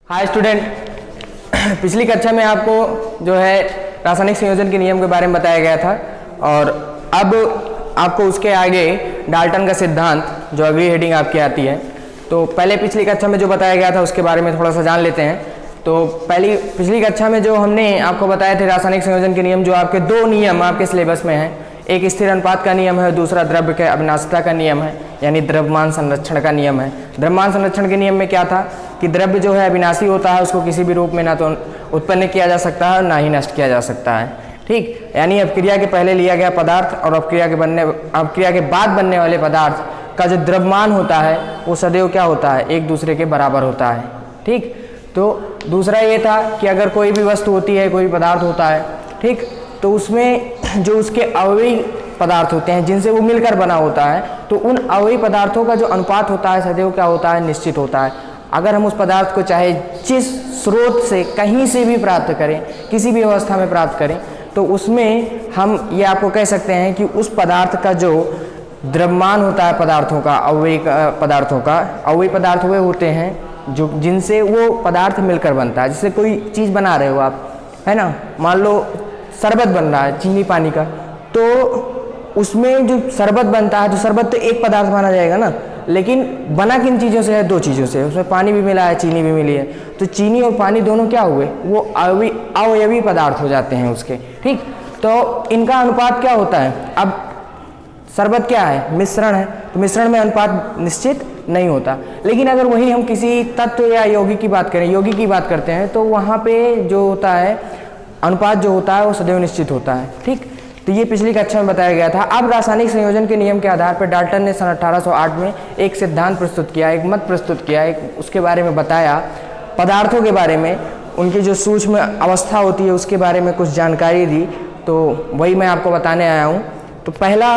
Hi student, पिछली कक्षा में आपको जो है रासायनिक संयोजन के नियम के बारे में बताया गया था और अब आपको उसके आगे डाल्टन का सिद्धांत जो अगली हेडिंग आपकी आती है। तो पहले पिछली कक्षा में जो बताया गया था उसके बारे में थोड़ा सा जान लेते हैं। तो पिछली कक्षा में जो हमने आपको बताए थे रासायनिक संयोजन के नियम, जो आपके दो नियम आपके सिलेबस में हैं, एक स्थिर अनुपात का नियम है, दूसरा द्रव्य के अविनाशिता का नियम है, यानी द्रव्यमान संरक्षण का नियम है। द्रव्यमान संरक्षण के नियम में क्या था कि द्रव्य जो है अविनाशी होता है, उसको किसी भी रूप में ना तो उत्पन्न किया जा सकता है और ना ही नष्ट किया जा सकता है। ठीक, यानी अपक्रिया के पहले लिया गया पदार्थ और अपक्रिया के बाद बनने वाले पदार्थ का जो द्रव्यमान होता है वो सदैव क्या होता है, एक दूसरे के बराबर होता है। ठीक, तो दूसरा ये था कि अगर कोई भी वस्तु होती है, कोई पदार्थ होता है, ठीक, तो उसमें जो उसके अवयवी पदार्थ होते हैं जिनसे वो मिलकर बना होता है, तो उन अवयवी पदार्थों का जो अनुपात होता है सदैव क्या होता है, निश्चित होता है। अगर हम उस पदार्थ को चाहे जिस स्रोत से कहीं से भी प्राप्त करें, किसी भी अवस्था में प्राप्त करें, तो उसमें हम ये आपको कह सकते हैं कि उस पदार्थ का जो द्रव्यमान होता है पदार्थों का, अवयवी पदार्थ वे होते हैं जो जिनसे वो पदार्थ मिलकर बनता है। जैसे कोई चीज़ बना रहे हो आप, है ना, मान लो शरबत बन रहा है चीनी पानी का, तो उसमें जो शरबत बनता है तो शरबत तो एक पदार्थ माना जाएगा ना, लेकिन बना किन चीज़ों से है, दो चीज़ों से। उसमें पानी भी मिला है, चीनी भी मिली है, तो चीनी और पानी दोनों क्या हुए, वो अवयवी पदार्थ हो जाते हैं उसके। ठीक, तो इनका अनुपात क्या होता है। अब शरबत क्या है, मिश्रण है, तो मिश्रण में अनुपात निश्चित नहीं होता। लेकिन अगर वही हम किसी तत्व या यौगिक की बात करें, यौगिक की बात करते हैं, तो वहाँ पे जो होता है अनुपात जो होता है वो सदैव निश्चित होता है। ठीक, तो ये पिछली कक्षा में बताया गया था। अब रासायनिक संयोजन के नियम के आधार पर डाल्टन ने सन 1808 में एक सिद्धांत प्रस्तुत किया, एक मत प्रस्तुत किया, एक उसके बारे में बताया, पदार्थों के बारे में, उनकी जो सूक्ष्म अवस्था होती है उसके बारे में कुछ जानकारी दी। तो वही मैं आपको बताने आया हूँ। तो पहला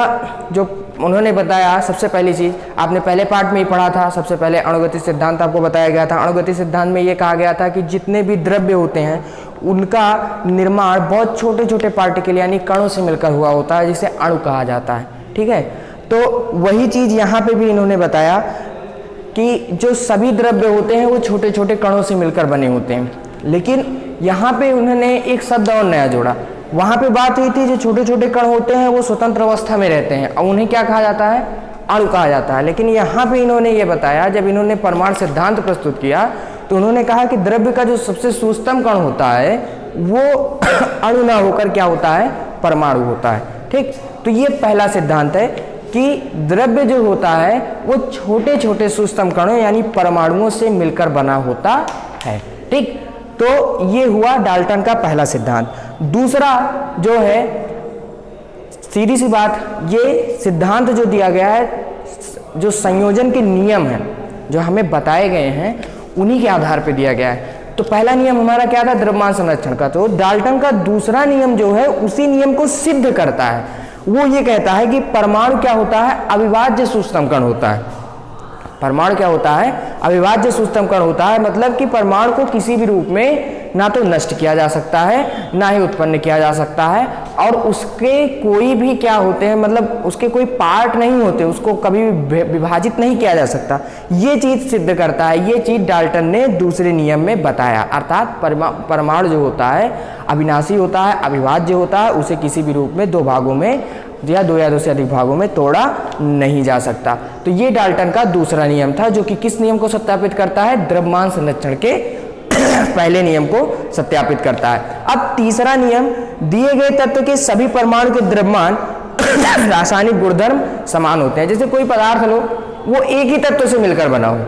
जो उन्होंने बताया, सबसे पहली चीज़ आपने पहले पार्ट में ही पढ़ा था, सबसे पहले अणुगति सिद्धांत आपको बताया गया था। अणुगति सिद्धांत में ये कहा गया था कि जितने भी द्रव्य होते हैं उनका निर्माण बहुत छोटे छोटे पार्टिकल यानी कणों से मिलकर हुआ होता है, जिसे अणु कहा जाता है। ठीक है, तो वही चीज़ यहाँ पे भी इन्होंने बताया कि जो सभी द्रव्य होते हैं वो छोटे छोटे कणों से मिलकर बने होते हैं। लेकिन यहाँ पे उन्होंने एक शब्द और नया जोड़ा। वहाँ पे बात हुई थी जो छोटे छोटे कण होते हैं वो स्वतंत्र अवस्था में रहते हैं और उन्हें क्या कहा जाता है, अणु कहा जाता है। लेकिन यहाँ पे इन्होंने ये बताया, जब इन्होंने परमाणु सिद्धांत प्रस्तुत किया, तो उन्होंने कहा कि द्रव्य का जो सबसे सूक्ष्मतम कण होता है वो अणु ना होकर क्या होता है, परमाणु होता है। ठीक, तो ये पहला सिद्धांत है कि द्रव्य जो होता है वो छोटे छोटे सूक्ष्मतम कणों यानी परमाणुओं से मिलकर बना होता है। ठीक, तो ये हुआ डाल्टन का पहला सिद्धांत। दूसरा जो है, सीधी सी बात, ये सिद्धांत जो दिया गया है, जो संयोजन के नियम हैं जो हमें बताए गए हैं उन्हीं के आधार पर दिया गया है। तो पहला नियम हमारा क्या था, द्रव्यमान संरक्षण का। तो डाल्टन का दूसरा नियम जो है उसी नियम को सिद्ध करता है। वो ये कहता है कि परमाणु क्या होता है, अविभाज्य सूक्ष्मतम कण होता है। परमाणु क्या होता है, अविभाज्य सूक्ष्मतम कण होता है। मतलब कि परमाणु को किसी भी रूप में ना तो नष्ट किया जा सकता है, ना ही उत्पन्न किया जा सकता है, और उसके कोई भी क्या होते हैं, मतलब उसके कोई पार्ट नहीं होते, उसको कभी भी विभाजित नहीं किया जा सकता। ये चीज़ सिद्ध करता है, ये चीज़ डाल्टन ने दूसरे नियम में बताया। अर्थात परमाणु जो होता है अविनाशी होता है, अविभाज्य होता है, उसे किसी भी रूप में दो भागों में या दो से अधिक भागों में तोड़ा नहीं जा सकता। तो ये डाल्टन का दूसरा नियम था, जो कि किस नियम को सत्यापित करता है, द्रव्यमान संरक्षण के पहले नियम को सत्यापित करता है। अब तीसरा नियम, दिए गए तत्व के सभी परमाणु के द्रव्यमान रासायनिक गुणधर्म समान होते हैं। जैसे कोई पदार्थ लो, वो एक ही तत्व से मिलकर बना हो,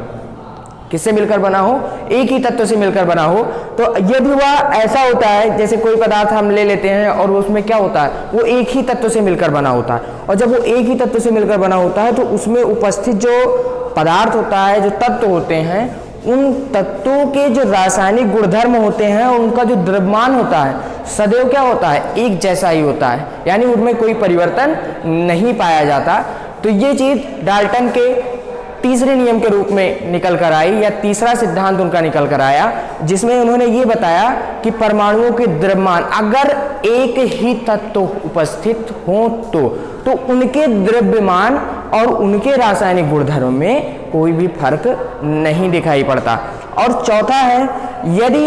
किससे मिलकर बना हो, एक ही तत्व से मिलकर बना हो, तो यदि वह ऐसा होता है, जैसे कोई पदार्थ हम ले लेते हैं और उसमें क्या होता है, वो एक ही तत्व से मिलकर बना होता है, और जब वो एक ही तत्व से मिलकर बना होता है तो उसमें उपस्थित जो पदार्थ होता है, जो तत्व होते हैं, उन तत्वों के जो रासायनिक गुणधर्म होते हैं, उनका जो द्रव्यमान होता है सदैव क्या होता है, एक जैसा ही होता है, यानी उनमें कोई परिवर्तन नहीं पाया जाता। तो ये चीज़ डाल्टन के तीसरे नियम के रूप में निकल कर आई, या तीसरा सिद्धांत उनका निकल कर आया, जिसमें उन्होंने ये बताया कि परमाणुओं के द्रव्यमान अगर एक ही तत्व उपस्थित हो तो उनके द्रव्यमान और उनके रासायनिक गुणधर्म में कोई भी फर्क नहीं दिखाई पड़ता। और चौथा है यदि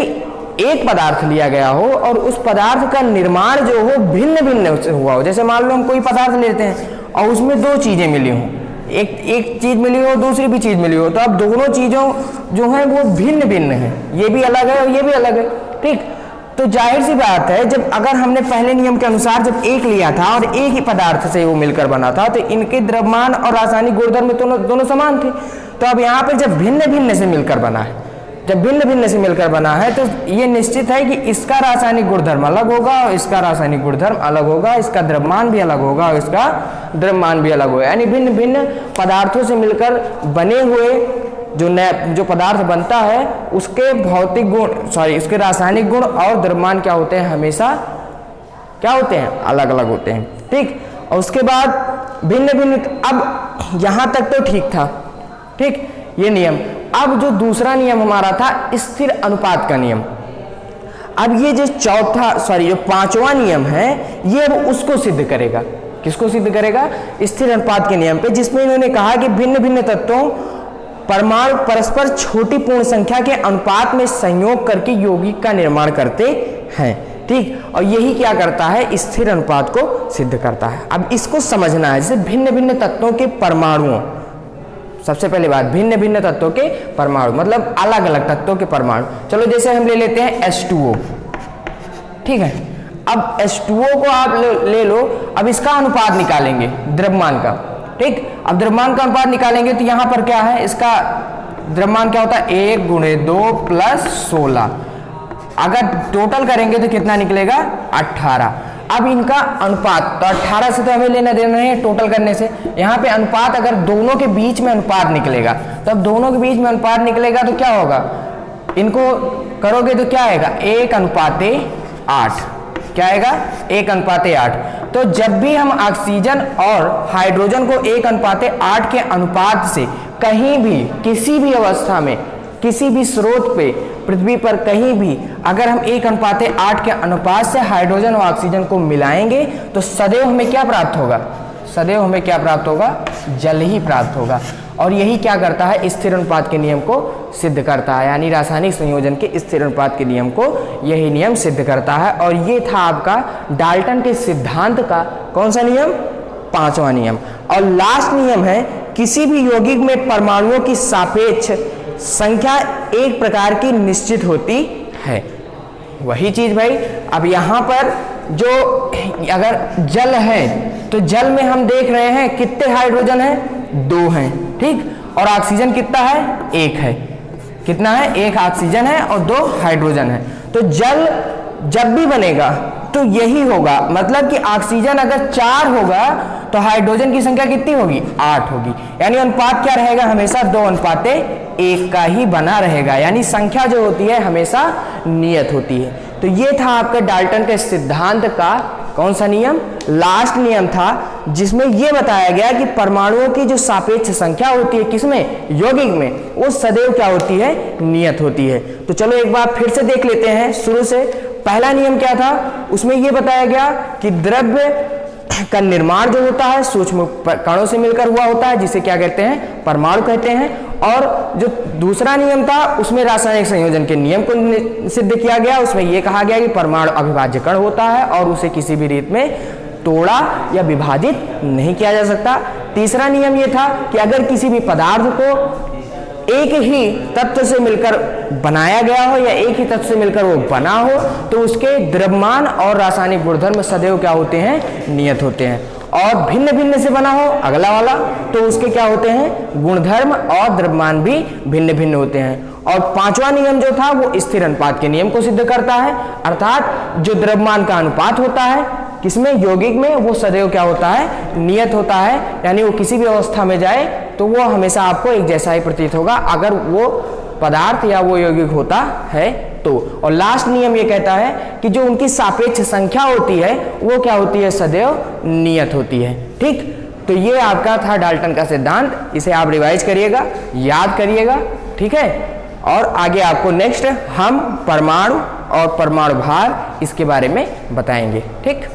एक पदार्थ लिया गया हो और उस पदार्थ का निर्माण जो हो भिन्न भिन्न हुआ हो, जैसे मान लो हम कोई पदार्थ लेते हैं और उसमें दो चीजें मिली हों, एक चीज मिली हो दूसरी भी चीज मिली हो, तो अब दोनों चीजों जो है वो भिन्न भिन्न है, ये भी अलग है और ये भी अलग है, ठीक। तो जाहिर सी बात है जब अगर हमने पहले नियम के अनुसार जब एक लिया था और एक ही पदार्थ से वो मिलकर बना था तो इनके द्रव्यमान और रासायनिक गुणधर्म दोनों समान थे। तो अब यहाँ पर जब भिन्न भिन्न से मिलकर बना है, जब भिन्न भिन्न से मिलकर बना है तो ये निश्चित है कि इसका रासायनिक गुणधर्म अलग होगा और इसका रासायनिक गुणधर्म अलग होगा, इसका द्रव्यमान भी अलग होगा और इसका द्रव्यमान भी अलग होगा। यानी भिन्न भिन्न पदार्थों से मिलकर बने हुए जो पदार्थ बनता है उसके भौतिक गुण उसके रासायनिक गुण और द्रव्यमान क्या होते हैं, हमेशा क्या होते हैं, अलग अलग होते हैं, ठीक। और उसके बाद भिन्न भिन्न, अब यहाँ तक तो ठीक था, ठीक, ये नियम। अब जो दूसरा नियम हमारा था स्थिर अनुपात का नियम, अब ये जो जो पांचवा नियम है ये वो उसको सिद्ध करेगा। किसको सिद्ध करेगा? स्थिर अनुपात के नियम पे, जिसमें इन्होंने कहा कि भिन्न भिन्न तत्वों परमाणु परस्पर छोटी पूर्ण संख्या के अनुपात में संयोग करके यौगिक का निर्माण करते हैं, ठीक। और यही क्या करता है, स्थिर अनुपात को सिद्ध करता है। अब इसको समझना है, जैसे भिन्न भिन्न तत्वों के परमाणुओं, सबसे पहली बात भिन्न भिन्न तत्वों के परमाणु मतलब अलग अलग तत्वों के परमाणु। चलो जैसे हम ले लेते हैं H2O, ठीक है। अब H2O को आप ले लो, अब इसका अनुपात निकालेंगे द्रव्यमान का, ठीक। अब द्रव्यमान का अनुपात निकालेंगे तो यहाँ पर क्या है, इसका द्रव्यमान क्या होता है 1 × 2 + 16। अगर टोटल करेंगे तो कितना निकलेगा 18। अब इनका अनुपात, तो 18 से तो हमें लेना देना है टोटल करने से। यहाँ पे अनुपात अगर दोनों के बीच में अनुपात निकलेगा, तो अब दोनों के बीच में अनुपात निकलेगा तो क्या होगा, इनको करोगे तो क्या आएगा 1:8। क्या आएगा 1:8। तो जब भी हम ऑक्सीजन और हाइड्रोजन को 1:8 के अनुपात से कहीं भी किसी भी अवस्था में किसी भी स्रोत पे पृथ्वी पर कहीं भी अगर हम 1:8 के अनुपात से हाइड्रोजन और ऑक्सीजन को मिलाएंगे तो सदैव हमें क्या प्राप्त होगा, सदैव हमें क्या प्राप्त होगा, जल ही प्राप्त होगा। और यही क्या करता है, स्थिर अनुपात के नियम को सिद्ध करता है, यानी रासायनिक संयोजन के स्थिर अनुपात के नियम को यही नियम सिद्ध करता है। और ये था आपका डाल्टन के सिद्धांत का कौन सा नियम, 5वां नियम। और लास्ट नियम है किसी भी यौगिक में परमाणुओं की सापेक्ष संख्या एक प्रकार की निश्चित होती है। वही चीज भाई, अब यहाँ पर जो अगर जल है तो जल में हम देख रहे हैं कितने हाइड्रोजन हैं, 2 हैं, ठीक। और ऑक्सीजन कितना है, 1 है। कितना है, 1 ऑक्सीजन है और 2 हाइड्रोजन है। तो जल जब भी बनेगा तो यही होगा, मतलब कि ऑक्सीजन अगर 4 होगा तो हाइड्रोजन की संख्या कितनी होगी, 8 होगी। यानी अनुपात क्या रहेगा, हमेशा 2:1 का ही बना रहेगा, यानी संख्या जो होती है हमेशा नियत होती है। तो ये था आपका डाल्टन के सिद्धांत का कौन सा नियम, लास्ट नियम था, जिसमें यह बताया गया कि परमाणुओं की जो सापेक्ष संख्या होती है किसमें, यौगिक में, वो सदैव क्या होती है, नियत होती है। तो चलो एक बार फिर से देख लेते हैं शुरू से। पहला नियम क्या था, उसमें यह बताया गया कि द्रव्य का निर्माण जो होता है सूक्ष्म कणों से मिलकर हुआ होता है, जिसे क्या कहते हैं, परमाणु कहते हैं। और जो दूसरा नियम था उसमें रासायनिक संयोजन के नियम को सिद्ध किया गया, उसमें यह कहा गया कि परमाणु अविभाज्य कण होता है और उसे किसी भी रीत में तोड़ा या विभाजित नहीं किया जा सकता। तीसरा नियम यह था कि अगर किसी भी पदार्थ को एक ही तत्व से मिलकर बनाया गया हो या एक ही तत्व से मिलकर वो बना हो तो उसके द्रव्यमान और रासायनिक गुणधर्म सदैव क्या होते हैं, नियत होते हैं। और भिन्न भिन्न से बना हो अगला वाला तो उसके क्या होते हैं, गुणधर्म और द्रव्यमान भी भिन्न भिन्न होते हैं। और 5वां नियम जो था वो स्थिर अनुपात के नियम को सिद्ध करता है, अर्थात जो द्रव्यमान का अनुपात होता है किसमें, यौगिक में, वो सदैव क्या होता है, नियत होता है। यानी वो किसी भी अवस्था में जाए तो वो हमेशा आपको एक जैसा ही प्रतीत होगा अगर वो पदार्थ या वो यौगिक होता है तो। और लास्ट नियम ये कहता है कि जो उनकी सापेक्ष संख्या होती है वो क्या होती है, सदैव नियत होती है, ठीक। तो ये आपका था डाल्टन का सिद्धांत, इसे आप रिवाइज करिएगा, याद करिएगा, ठीक है। और आगे आपको नेक्स्ट हम परमाणु और परमाणु भार इसके बारे में बताएंगे, ठीक।